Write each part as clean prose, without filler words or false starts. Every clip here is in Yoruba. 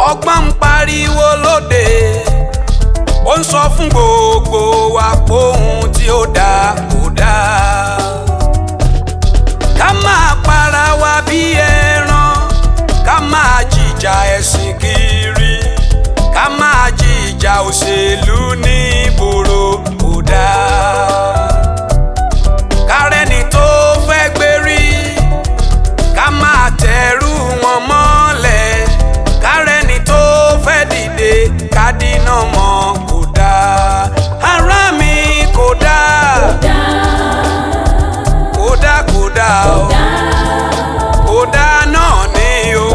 ọgbọ́n ń pariwo lóde, ó ń sọ fún gbogbo wa pohun tí ó dáa kò dáa. Ká máa para wa bí ẹran, ká máa jìjà ẹ̀sìn kiri, ká máa jìjà òṣèlú ní ìgboro kò dáa. Kárẹ́ni tó fẹ́ gbérí, ká máa tẹ̀rù wọn mọ́lẹ̀, kárẹ́ni tó fẹ́ dìde ká dínà mọ́ kò dáa. Ará mi kò dáa, kò dáa, kò dáa, kò dáa náà ni o.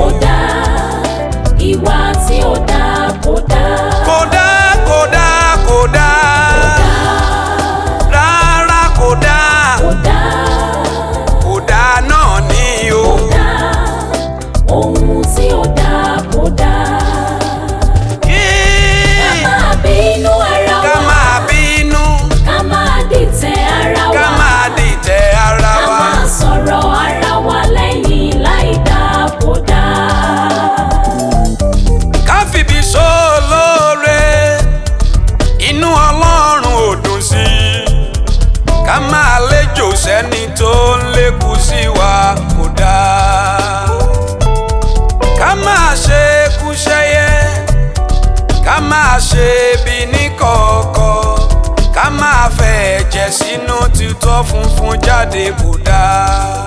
Ìwà tí ó dáa kò dáa. Kò dáa, kò dáa, kò dáa. Rárá kò dáa. Kò dáa náà ni o. Ohun tí ó dáa kò dáa. Ká máa bínú ara wa. Ká máa bínú. Ká máa dìtẹ̀ ara wa. Ká máa dìtẹ̀ ara wa. Ká máa sọ̀rọ̀ ara wa lẹ́yìn láì dáa kò dáa. Ká fìbí sólóore, inú Ọlọ́run ò dùn sí i. Ká máa léjò sẹ́ni tó ń lékú sí wa kò dáa. Ká máa ṣe kúṣẹ́yẹ, ká máa ṣe bí níkọ̀ọ̀kọ̀, ká máa fẹ́ ẹ̀jẹ̀ sínú títọ́ funfun jáde kò dáa.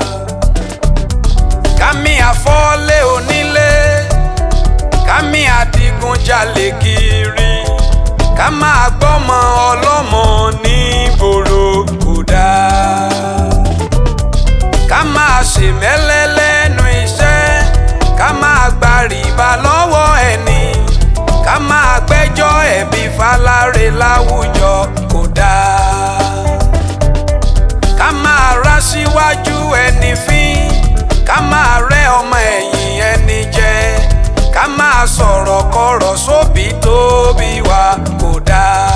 Ká mí àfọ́lé onílé, ká mí àdigunjalè kiri, ká máa gbọ́mọ ọlọ́mọ nígboro kò dáa. Ká máa ṣèmẹ́lẹ́ lẹ́nu iṣẹ́, ká máa gba rìbá lọ́wọ́ ẹni, ká máa gbẹ́jọ́ ẹ̀bi fáláre láwùjọ kò dáa. Ká máa rá síwájú ẹni fín, ká máa rẹ́ ọmọ ẹ̀yìn ẹni jẹ, ká máa sọ̀rọ̀ kọ̀rọ̀ sóbì tó bí wa kò dáa.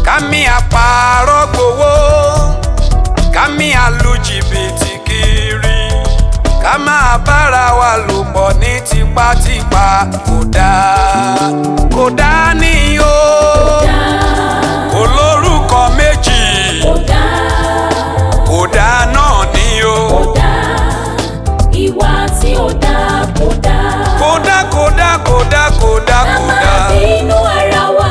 Ká mí àpárọ̀ gbowó, ká mí àlù jìbìtì kiri, ká máa bára wa lò pọ̀ ní tipátipá kò dáa. Kò dáa ní o. Olórúkọ méjì. Kò dáa náà ní o. Ìwà tí ó dáa kò dáa. Kò dáa, kò dáa, kò dáa, kò dáa, Ká kò máa dáa. bínú ara wa.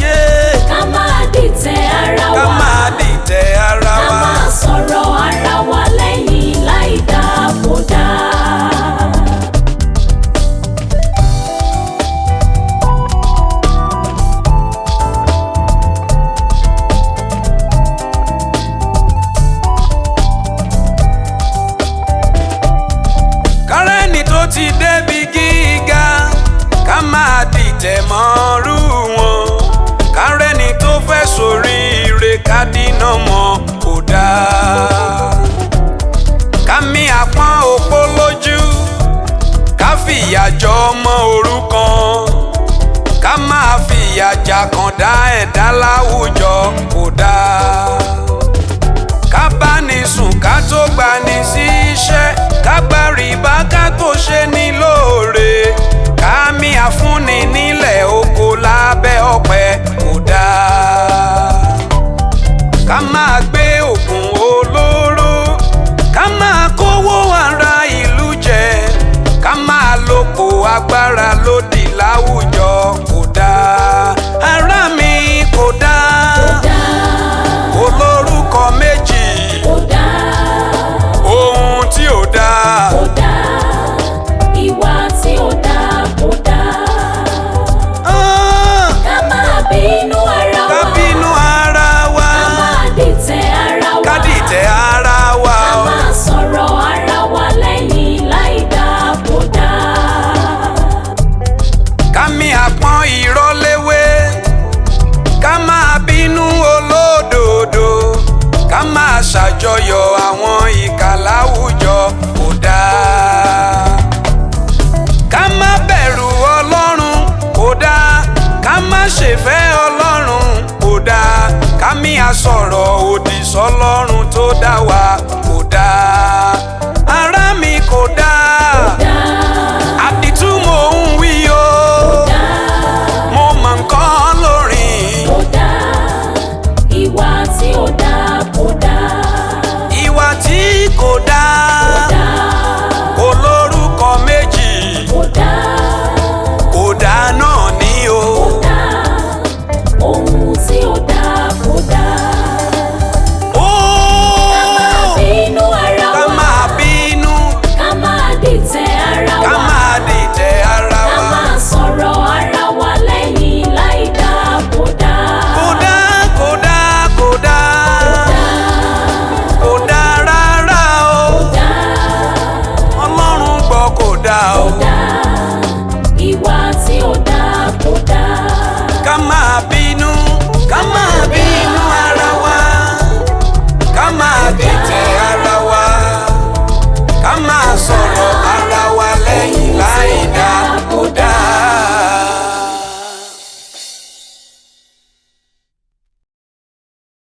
Yeah. Ká máa dìtẹ̀ ara Ká wa. máa dìtẹ̀ ara Ká wa. máa sọ̀rọ̀ ara wa lẹ́yìn láì dáa kò dáa. Kárẹ́ni tó ti débi gíga, ká máa dìtẹ̀ mọ́rú wọn. Kárẹ́ni tó fẹ́ ṣoríire, ká dínà mọ́ kò dáa. Ká mí àpọ́n òpó lójú, ká fìyà jọ ọmọ òrukàn, ká máa fìyà jàkàndá ẹ̀dá láwùjọ kò dáa. Ká bá ní sùn ká tó gbà ní sí iṣẹ́, ká gba rìbá ká tó ṣe ní lóore, ká mí àfúnni nílẹ̀ oko lábẹ́ ọ̀pẹ kò dáa. Ká máa gbé òògùn olóró, ká máa kówó ara ìlú jẹ, ká máa lòpò agbára lódì láwùjọ kò dáa. Ará mi kò dáa. Olórúkọ méjì. Ohun tí ò dáa. a sọ̀rọ̀ òdì sọ́lọ́run tó dá wa